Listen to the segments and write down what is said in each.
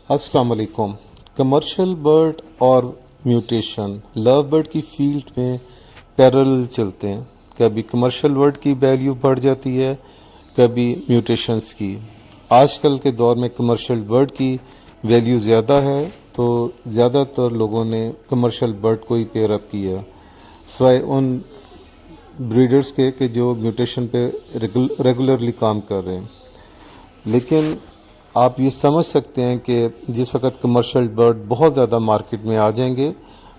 अस्सलाम वालेकुम। Commercial bird और म्यूटेशन लव बर्ड की फील्ड में पैरेलल चलते हैं। कभी कमर्शियल बर्ड की वैल्यू बढ़ जाती है, कभी म्यूटेशंस की। आजकल के दौर में कमर्शियल बर्ड की वैल्यू ज़्यादा है, तो ज़्यादातर लोगों ने कमर्शियल बर्ड को ही पेयर अप किया, सिवाय उन ब्रीडर्स के जो म्यूटेशन पे रेगुलरली काम कर रहे हैं। लेकिन आप ये समझ सकते हैं कि जिस वक्त कमर्शियल बर्ड बहुत ज़्यादा मार्केट में आ जाएंगे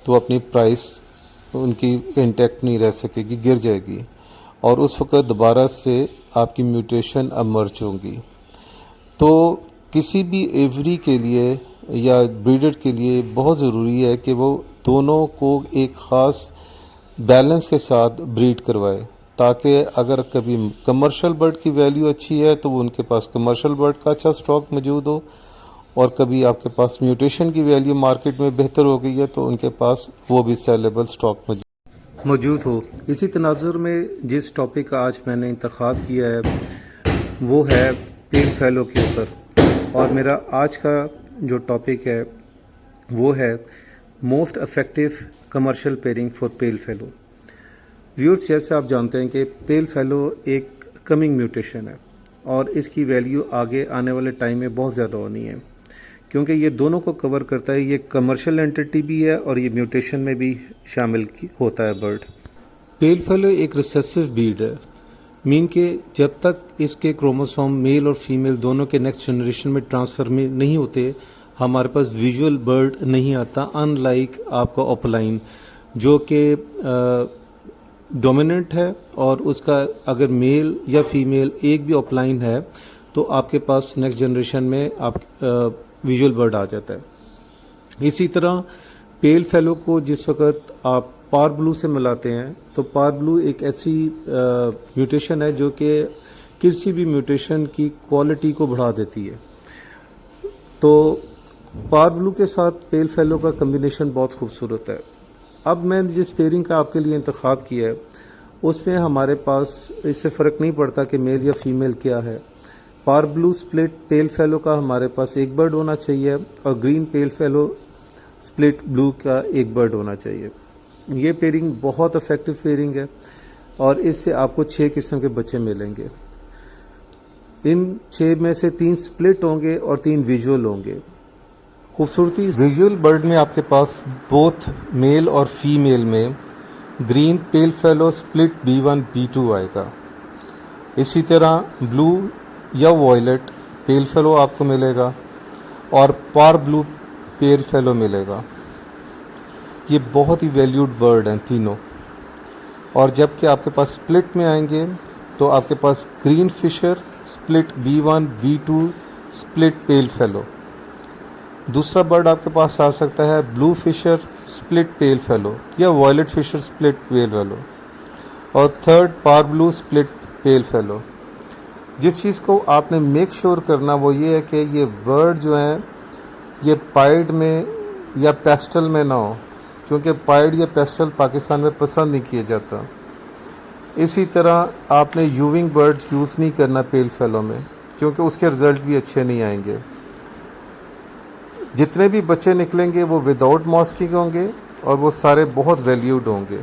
तो अपनी प्राइस उनकी इंटैक्ट नहीं रह सकेगी, गिर जाएगी, और उस वक्त दोबारा से आपकी म्यूटेशन एमर्ज होंगी। तो किसी भी एवरी के लिए या ब्रीडर के लिए बहुत ज़रूरी है कि वो दोनों को एक ख़ास बैलेंस के साथ ब्रीड करवाए, ताकि अगर कभी कमर्शियल बर्ड की वैल्यू अच्छी है तो वो उनके पास कमर्शियल बर्ड का अच्छा स्टॉक मौजूद हो, और कभी आपके पास म्यूटेशन की वैल्यू मार्केट में बेहतर हो गई है तो उनके पास वो भी सेलेबल स्टॉक मौजूद हो। इसी तनाजुर में जिस टॉपिक का आज मैंने इंतखाब किया है वो है पेल फेलो के ऊपर, और मेरा आज का जो टॉपिक है वो है most effective commercial pairing for pail fellow. Viewers, जैसे आप जानते हैं कि पेल फेलो एक कमिंग म्यूटेशन है और इसकी वैल्यू आगे आने वाले टाइम में बहुत ज़्यादा होनी है, क्योंकि ये दोनों को कवर करता है। ये कमर्शियल एंटिटी भी है और ये म्यूटेशन में भी शामिल होता है बर्ड। पेल फेलो एक रिसेसिव ब्रीड है, मीन के जब तक इसके क्रोमोसोम मेल और फीमेल दोनों के नेक्स्ट जनरेशन में ट्रांसफर में नहीं होते, हमारे पास विजुअल बर्ड नहीं आता, अनलाइक आपका ओपलाइन जो कि डोमिनेंट है, और उसका अगर मेल या फीमेल एक भी ऑफलाइन है तो आपके पास नेक्स्ट जनरेशन में आप विजुअल बर्ड आ जाता है। इसी तरह पेल फेलो को जिस वक्त आप पार ब्लू से मिलाते हैं तो पार ब्लू एक ऐसी म्यूटेशन है जो कि किसी भी म्यूटेशन की क्वालिटी को बढ़ा देती है। तो पार ब्लू के साथ पेल फेलो का कम्बिनेशन बहुत खूबसूरत है। अब मैंने जिस पेयरिंग का आपके लिए इंतखाब किया है उसमें हमारे पास इससे फ़र्क नहीं पड़ता कि मेल या फीमेल क्या है। पार ब्लू स्प्लिट पेल फेलो का हमारे पास एक बर्ड होना चाहिए और ग्रीन पेल फेलो स्प्लिट ब्लू का एक बर्ड होना चाहिए। ये पेयरिंग बहुत इफेक्टिव पेयरिंग है और इससे आपको 6 किस्म के बच्चे मिलेंगे। इन 6 में से 3 स्प्लिट होंगे और 3 विजुअल होंगे। खूबसूरती विजुअल बर्ड में आपके पास बोथ मेल और फीमेल में ग्रीन पेल फेलो स्प्लिट B1 B2 आएगा। इसी तरह ब्लू या वॉयलेट पेल फेलो आपको मिलेगा और पार ब्लू पेल फेलो मिलेगा। ये बहुत ही वैल्यूड बर्ड हैं तीनों। और जबकि आपके पास स्प्लिट में आएंगे तो आपके पास green fisher split B1 B2 split pale fellow. दूसरा बर्ड आपके पास आ सकता है blue fisher split pale fellow या violet fisher split pale fellow, और थर्ड पार ब्लू स्प्लिट पेल फेलो। जिस चीज़ को आपने मेक श्योर करना वो ये है कि ये बर्ड जो हैं ये पाइड में या पेस्टल में ना हो, क्योंकि पाइड या पेस्टल पाकिस्तान में पसंद नहीं किया जाता। इसी तरह आपने यूविंग बर्ड यूज़ नहीं करना पेल फेलो में, क्योंकि उसके रिज़ल्ट भी अच्छे नहीं आएंगे। जितने भी बच्चे निकलेंगे वो विदाउट मॉस्किंग होंगे और वो सारे बहुत वैल्यूड होंगे।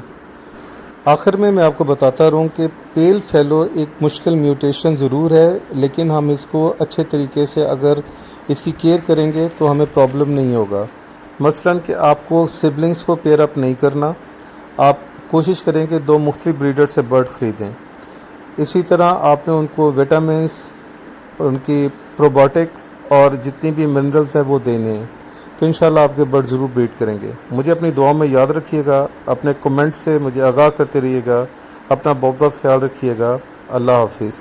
आखिर में मैं आपको बताता रहूँ कि पेल फेलो एक मुश्किल म्यूटेशन ज़रूर है, लेकिन हम इसको अच्छे तरीके से अगर इसकी केयर करेंगे तो हमें प्रॉब्लम नहीं होगा। मसलन कि आपको सिबलिंग्स को पेयर अप नहीं करना, आप कोशिश करें कि 2 मुख्तलिफ ब्रीडर से बर्ड ख़रीदें। इसी तरह आपने उनको विटामिन्स, उनकी प्रोबायोटिक्स और जितनी भी मिनरल्स हैं वो देने हैं, तो इंशाल्लाह आपके बर्ड ज़रूर ब्रीड करेंगे। मुझे अपनी दुआ में याद रखिएगा, अपने कमेंट से मुझे आगाह करते रहिएगा। अपना बहुत बहुत ख्याल रखिएगा। अल्लाह हाफिज़।